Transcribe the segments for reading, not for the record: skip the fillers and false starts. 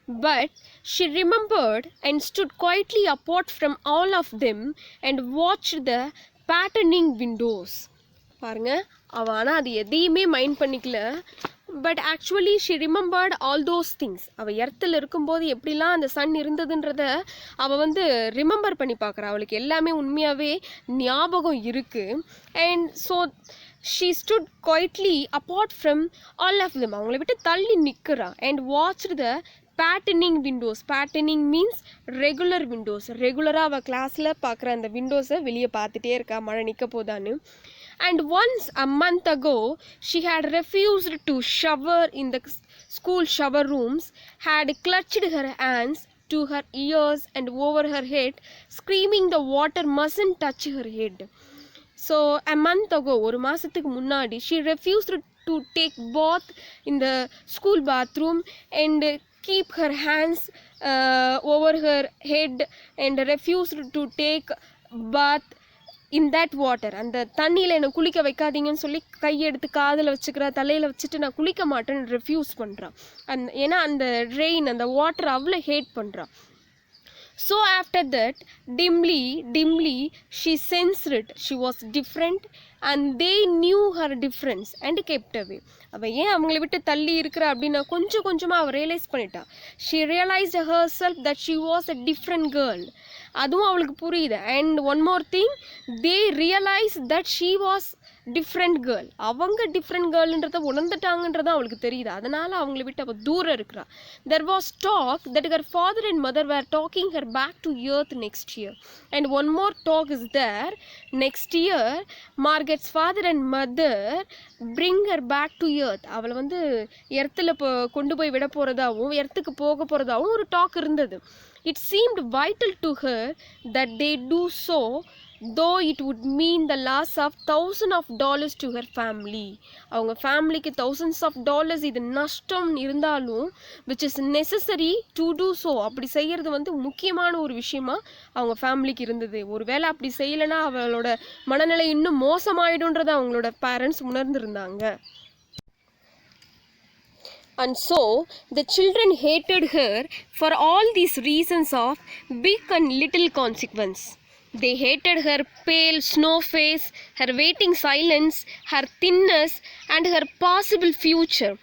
But she remembered and stood quietly apart from all of them and watched the patterning windows. பாருங்க, அவ ஆனால் அது எதையுமே mind பண்ணிக்கல. But actually she remembered all those things. அவள் எர்த்தில் இருக்கும்போது எப்படிலாம் அந்த சன் இருந்ததுன்றத அவள் வந்து ரிமெம்பர் பண்ணி பார்க்குறா. அவளுக்கு எல்லாமே உண்மையாகவே ஞாபகம் இருக்குது. And so she stood quietly apart from all of them. அவங்கள விட்டு தள்ளி நிற்கிறா. And watched the patterning windows. Patterning means regular windows. ரெகுலராக அவள் கிளாஸில் பார்க்குற அந்த விண்டோஸை வெளியே பார்த்துட்டே இருக்கா, மழை நிற்க போதான்னு. And once a month ago, she had refused to shower in the school shower rooms, had clutched her hands to her ears and over her head, screaming the water mustn't touch her head. So, a month ago, ஒரு மாதத்துக்கு முன்னாடி, she refused to take bath in the school bathroom and keep her hands over her head and refused to take bath in that water. அந்த தண்ணியில் என்னை குளிக்க வைக்காதீங்கன்னு சொல்லி கையெடுத்து காதில் வச்சுக்கிறா, தலையில் வச்சுட்டு நான் குளிக்க மாட்டேன்னு ரெஃப்யூஸ் பண்ணுறான். ஏன்னா அந்த ரெயின் அந்த வாட்டர் அவ்வளோ ஹேட் பண்ணுறான். So after that, dimly she sensed it. She was different and they knew her difference and kept away. அவள் ஏன் அவங்கள விட்டு தள்ளி இருக்கிறா அப்படின்னா கொஞ்சம் கொஞ்சமாக அவள் ரியலைஸ் பண்ணிட்டா. She realized herself that she was a different girl. அதுவும் அவளுக்கு புரியுது. And one more thing, they realize that she was different girl. அவங்க டிஃப்ரெண்ட் கேர்ள்ன்றதை உணர்ந்துட்டாங்கன்றது அவளுக்கு தெரியுது. அதனால் அவங்கள விட்டு அவள் தூரம் இருக்கிறா. There was talk that her father and mother were talking her back to earth next year. And one more talk is there. Next year Margaret's father and mother bring her back to earth. அவளை வந்து எர்த்தில் கொண்டு போய் விட போகிறதாகவும் எர்த்துக்கு போக போகிறதாகவும் ஒரு talk இருந்தது. It seemed vital to her that they do so, though it would mean the loss of thousands of dollars to her family. அவங்க ஃபேமிலிக்கு thousands of dollars இது நஷ்டம் இருந்தாலும் which is necessary to do so. அப்படி செய்கிறது வந்து முக்கியமான ஒரு விஷயமா அவங்க ஃபேமிலிக்கு இருந்தது. ஒருவேளை அப்படி செய்யலைன்னா அவளோட மனநிலை இன்னும் மோசமாயிடும்ன்றதை அவங்களோட parents உணர்ந்திருந்தாங்க. And so the children hated her for all these reasons of big and little consequence. They hated her pale snow face, her waiting silence, her thinness, and her possible future.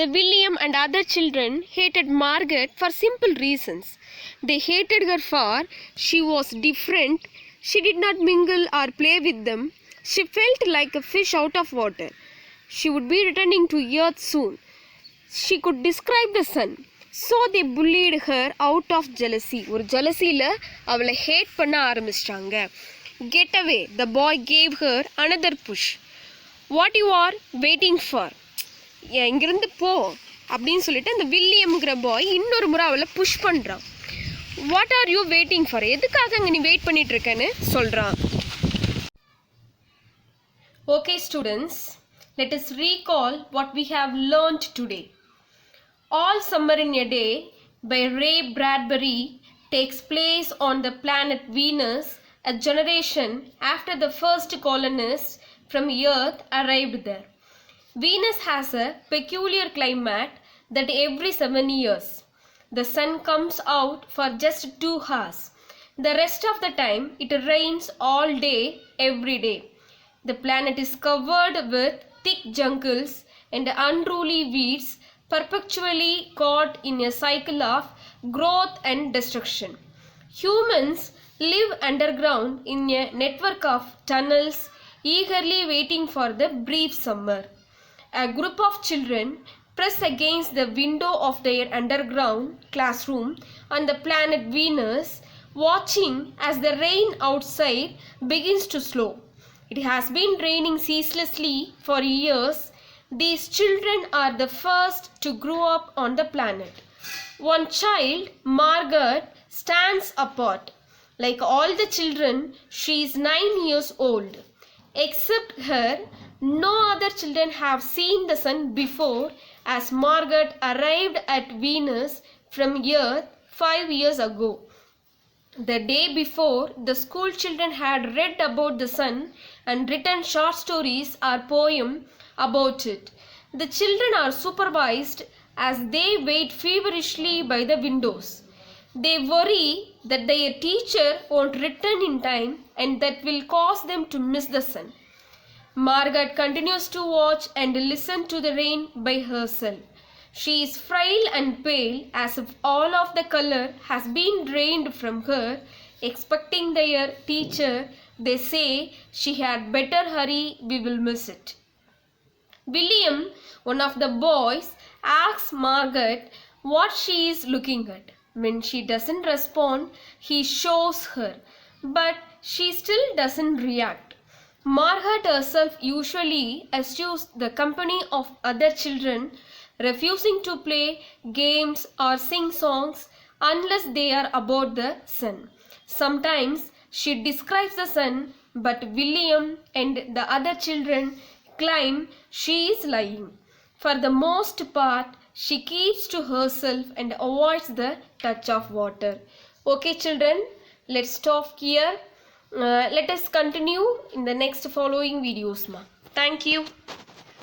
The William and other children hated Margaret for simple reasons. They hated her for she was different. She did not mingle or play with them. She felt like a fish out of water. She would be returning to earth soon. She could describe the sun. So they bullied her out of jealousy. ஒரு ஜெலசியில் அவளை had பண்ண ஆரம்பிச்சிட்டாங்க. Get away, the boy gave her another push. What you are waiting for? இங்கிருந்து போ அப்படின்னு சொல்லிட்டு அந்த வில்லியம்ங்கிற பாய் இன்னொரு முறை அவளை புஷ் பண்ணுறான். What are you waiting for? எதுக்காக அங்கே நீ வெயிட் பண்ணிட்டு இருக்கேன்னு சொல்கிறான். Okay students, let us recall what we have learned today. All Summer in a Day by Ray Bradbury takes place on the planet Venus, a generation after the first colonists from Earth arrived there. Venus has a peculiar climate that every 7 years the sun comes out for just 2 hours. The rest of the time it rains all day, every day. The planet is covered with thick jungles and unruly weeds, perpetually caught in a cycle of growth and destruction. Humans live underground in a network of tunnels, eagerly waiting for the brief summer. A group of children press against the window of their underground classroom on the planet Venus, watching as the rain outside begins to slow. It has been raining ceaselessly for years. These children are the first to grow up on the planet. One child, Margaret, stands apart. Like all the children, she is 9 years old. Except her, no other children have seen the sun before, as Margaret arrived at Venus from Earth 5 years ago. The day before, the school children had read about the sun and written short stories or poems about it. The children are supervised as they wait feverishly by the windows. They worry that their teacher won't return in time and that will cause them to miss the sun. Margaret continues to watch and listen to the rain by herself. She is frail and pale, as if all of the color has been drained from her. Expecting their teacher, they say she had better hurry, we will miss it. William, one of the boys, asks Margaret what she is looking at. When she doesn't respond, he shows her, but she still doesn't react. Margaret herself usually eschews the company of other children, refusing to play games or sing songs unless they are about the sun. Sometimes she describes the sun, but William and the other children claim she is lying. For the most part, she keeps to herself and avoids the touch of water. Okay, children, let's stop here. Let us continue in the next following videos. Thank you.